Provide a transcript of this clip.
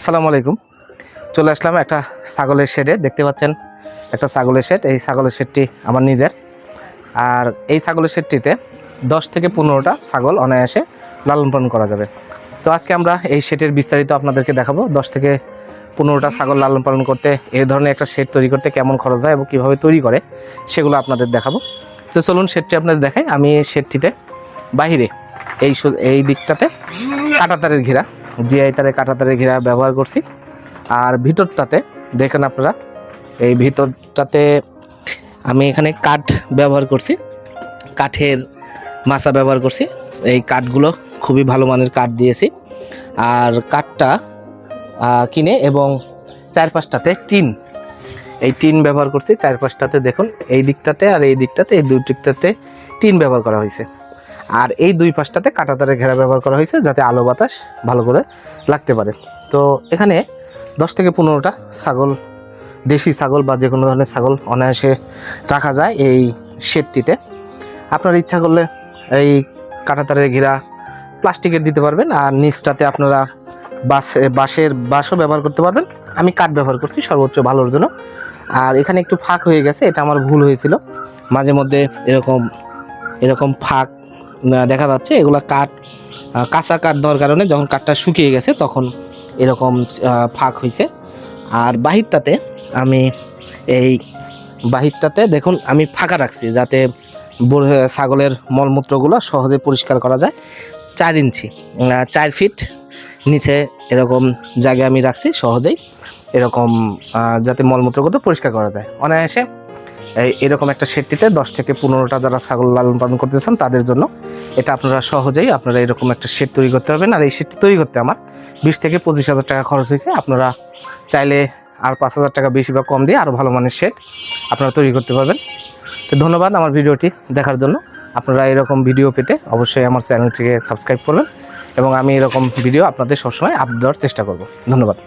আসসালামু আলাইকুম। চলে আসলাম একটা ছাগলের শেডে। দেখতে পাচ্ছেন একটা ছাগলের শেড। এই ছাগলের শেডটি আমার নিজের। আর এই ছাগলের শেডটিতে 10 থেকে 15টা ছাগল অনায়াসে লালন পালন করা যাবে। তো আজকে আমরা এই শেডের বিস্তারিত আপনাদেরকে দেখাবো। 10 থেকে 15টা ছাগল লালন পালন করতে এই ধরনের একটা শেড তৈরি করতে কেমন খরচ হয় এবং কীভাবে তৈরি করে সেগুলো আপনাদের দেখাবো। তো চলুন শেডটি আপনাদের দেখাই। আমি এই শেডটিতে বাহিরে এই দিকটাতে কাঁটাতারের ঘেরা, জিআই তারে কাঁটাতারের ঘেরা ব্যবহার করছি। আর ভিতরটাতে দেখেন আপনারা, এই ভিতরটাতে আমি এখানে কাঠ ব্যবহার করছি, কাঠের মাচা ব্যবহার করছি। এই কাঠগুলো খুবই ভালো মানের কাঠ দিয়েছি। আর কাঠটা কিনে এবং 4-5টাতে টিন, এই টিন ব্যবহার করছি 4-5টাতে। দেখুন এই দিকটাতে আর এই দিকটাতে, এই দুই দিকটাতে টিন ব্যবহার করা হয়েছে। আর এই 2 পাশটাতে কাঁটাতারের ঘেরা ব্যবহার করা হয়েছে যাতে আলো বাতাস ভালো করে লাগতে পারে। তো এখানে 10 থেকে 15টা ছাগল, দেশি ছাগল বা যে কোনো ধরনের ছাগল অনায়াসে রাখা যায় এই শেডটিতে। আপনার ইচ্ছা করলে এই কাঁটাতারের ঘেরা প্লাস্টিকের দিতে পারবেন, আর নিচটাতে আপনারা বাঁশের বাঁশও ব্যবহার করতে পারবেন। আমি কাঠ ব্যবহার করছি সর্বোচ্চ ভালোর জন্য। আর এখানে একটু ফাঁক হয়ে গেছে, এটা আমার ভুল হয়েছিল। মাঝে মধ্যে এরকম ফাঁক দেখা যাচ্ছে। এগুলা কাঠ, কাঁচা কাঠ দেওয়ার কারণে যখন কাঠটা শুকিয়ে গেছে তখন এরকম ফাঁক হয়েছে। আর বাহিরটাতে দেখুন আমি ফাঁকা রাখছি যাতে ছাগলের মলমূত্রগুলো সহজে পরিষ্কার করা যায়। 4 ইঞ্চি 4 ফিট নিচে এরকম জায়গায় আমি রাখছি, সহজেই এরকম যাতে মলমূত্রগুলো পরিষ্কার করা যায় অনায়াসে। এরকম একটা শেডটিতে 10 থেকে 15টা যারা ছাগল লালন পালন করতেছেন তাদের জন্য এটা আপনারা সহজেই এরকম একটা শেড তৈরি করতে পারবেন। আর এই শেডটি তৈরি করতে আমার 20 থেকে 25,000 টাকা খরচ হয়েছে। আপনারা চাইলে আর 5,000 টাকা বেশি বা কম দিয়ে আরও ভালো মানের শেড আপনারা তৈরি করতে পারবেন। তো ধন্যবাদ আমার ভিডিওটি দেখার জন্য। আপনারা এরকম ভিডিও পেতে অবশ্যই আমার চ্যানেলটিকে সাবস্ক্রাইব করবেন এবং আমি এরকম ভিডিও আপনাদের সবসময় আপলোড দেওয়ার চেষ্টা করব। ধন্যবাদ।